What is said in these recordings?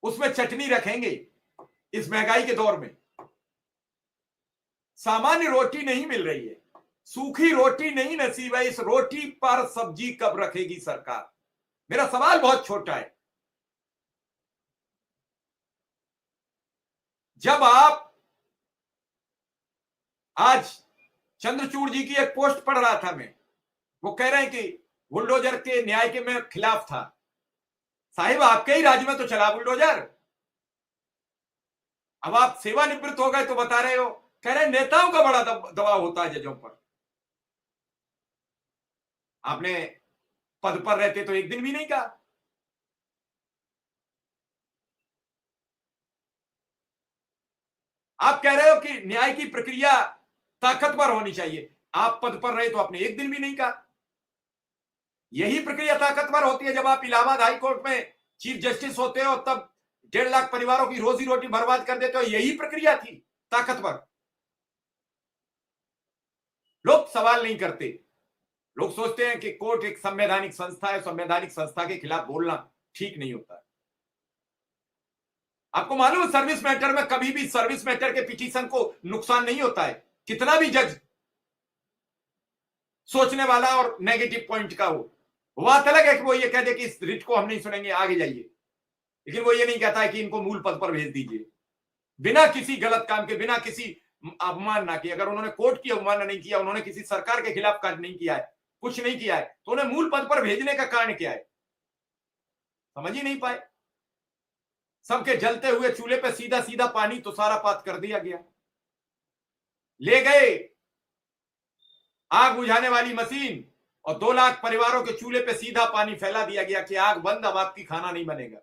उसमें चटनी रखेंगे। इस महंगाई के दौर में सामान्य रोटी नहीं मिल रही है, सूखी रोटी नहीं नसीब है। इस रोटी पर सब्जी कब रखेगी सरकार? मेरा सवाल बहुत छोटा है। जब आप आज चंद्रचूड़ जी की एक पोस्ट पढ़ रहा था मैं, वो कह रहे हैं कि बुलडोजर के न्याय के मैं खिलाफ था। साहिब, आपके ही राज्य में तो चला बुलडोजर। अब आप सेवानिवृत्त हो गए तो बता रहे हो, कह रहे हैं नेताओं का बड़ा दबाव होता है जजों पर। आपने पद पर रहते तो एक दिन भी नहीं कहा। आप कह रहे हो कि न्याय की प्रक्रिया ताकतवर होनी चाहिए, आप पद पर रहे तो आपने एक दिन भी नहीं कहा। यही प्रक्रिया ताकतवर होती है जब आप इलाहाबाद हाई कोर्ट में चीफ जस्टिस होते हो, तब 1.5 लाख परिवारों की रोजी रोटी बर्बाद कर देते हो। यही प्रक्रिया थी ताकतवर। लोग सवाल नहीं करते। लोग सोचते हैं कि कोर्ट एक संवैधानिक संस्था है, संवैधानिक संस्था के खिलाफ बोलना ठीक नहीं होता। आपको मालूम है सर्विस मैटर में कभी भी सर्विस मैटर के पिटीशन को नुकसान नहीं होता है, कितना भी जज सोचने वाला और नेगेटिव पॉइंट का हो। बात अलग है कि वो ये कह दे कि इस रिट को हम नहीं सुनेंगे, आगे जाइए, लेकिन वो ये नहीं कहता है कि इनको मूल पद पर भेज दीजिए, बिना किसी गलत काम के, बिना किसी अवमानना के। अगर उन्होंने कोर्ट की अवमानना नहीं किया, उन्होंने किसी सरकार के खिलाफ कार्य नहीं किया है, कुछ नहीं किया है, तो उन्हें मूल पद पर भेजने का कारण क्या है? समझ ही नहीं पाए। सबके जलते हुए चूल्हे पे सीधा सीधा पानी तुषारापात कर दिया गया। ले गए आग बुझाने वाली मशीन और 2 लाख परिवारों के चूल्हे पे सीधा पानी फैला दिया गया कि आग बंद, अब आपकी खाना नहीं बनेगा।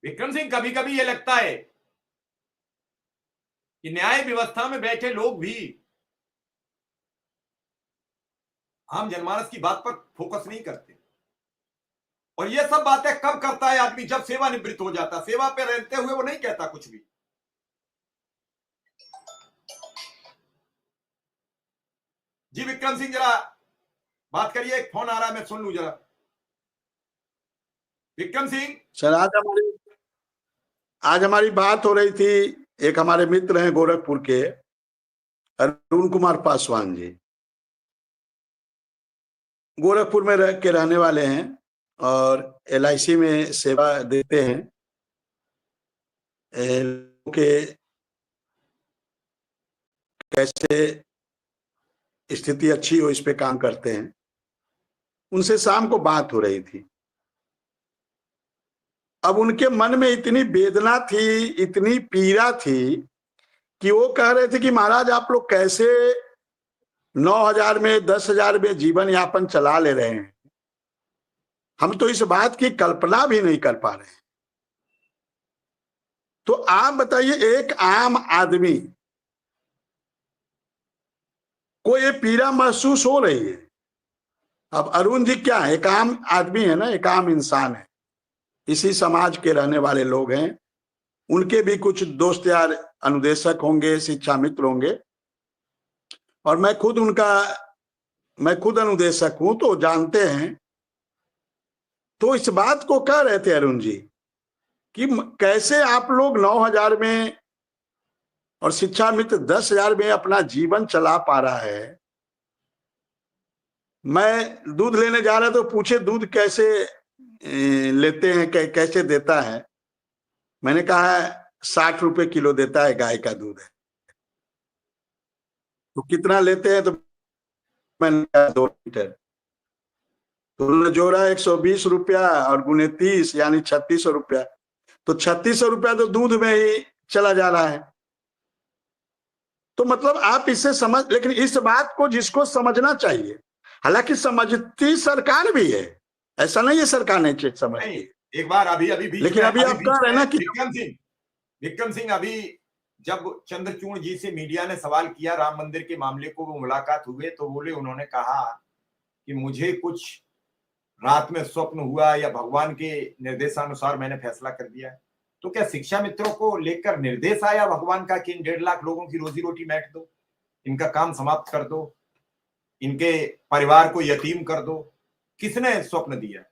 विक्रम सिंह, कभी कभी यह लगता है कि न्याय व्यवस्था में बैठे लोग भी आम जनमानस की बात पर फोकस नहीं करते। और ये सब बातें कब करता है आदमी? जब सेवानिवृत्त हो जाता। सेवा पे रहते हुए वो नहीं कहता कुछ भी। जी विक्रम सिंह, जरा बात करिए, एक फोन आ रहा है, मैं सुन लूं जरा। विक्रम सिंह सर, आज हमारी बात हो रही थी। एक हमारे मित्र हैं गोरखपुर के, अरुण कुमार पासवान जी, गोरखपुर में रहने वाले हैं और LIC में सेवा देते हैं। के कैसे स्थिति अच्छी हो इस पे काम करते हैं। उनसे शाम को बात हो रही थी। अब उनके मन में इतनी वेदना थी, इतनी पीड़ा थी कि वो कह रहे थे कि महाराज, आप लोग कैसे 9,000 में 10,000 में जीवन यापन चला ले रहे हैं, हम तो इस बात की कल्पना भी नहीं कर पा रहे हैं। तो आप बताइए, एक आम आदमी को ये पीड़ा महसूस हो रही है। अब अरुण जी क्या है, एक आम आदमी है ना, एक आम इंसान है, इसी समाज के रहने वाले लोग हैं। उनके भी कुछ दोस्त यार अनुदेशक होंगे, शिक्षा मित्र होंगे, और मैं खुद अनुदेशक हूं, तो जानते हैं। तो इस बात को कह रहे थे अरुण जी कि कैसे आप लोग 9,000 में और शिक्षा मित्र 10,000 में अपना जीवन चला पा रहा है। मैं दूध लेने जा रहा तो पूछे दूध कैसे लेते हैं, कैसे देता है। मैंने कहा 60 रुपए किलो देता है, गाय का दूध है। तो कितना लेते हैं? तो मैंने कहा 2 लीटर। तो उन्होंने जोड़ा 120 रुपया और गुने 30 यानी 3600 रुपया। तो 3600 रुपया तो दूध में ही चला जा रहा है। तो मतलब आप इससे समझ, लेकिन इस बात को जिसको समझना चाहिए, हालांकि समझती सरकार भी है, ऐसा नहीं है सरकार नहीं समझती। एक बार अभी लेकिन अभी आप कह रहे हैं ना कि विक्रम सिंह, अभी जब चंद्रचूड़ जी से मीडिया ने सवाल किया राम मंदिर के मामले को, वो मुलाकात हुए तो बोले, उन्होंने कहा कि मुझे कुछ रात में स्वप्न हुआ या भगवान के निर्देशानुसार मैंने फैसला कर दिया। तो क्या शिक्षा मित्रों को लेकर निर्देश आया भगवान का कि इन 1.5 लाख लोगों की रोजी रोटी मैट दो, इनका काम समाप्त कर दो? इनके परिवार को यतीम कर दो, किसने स्वप्न दिया?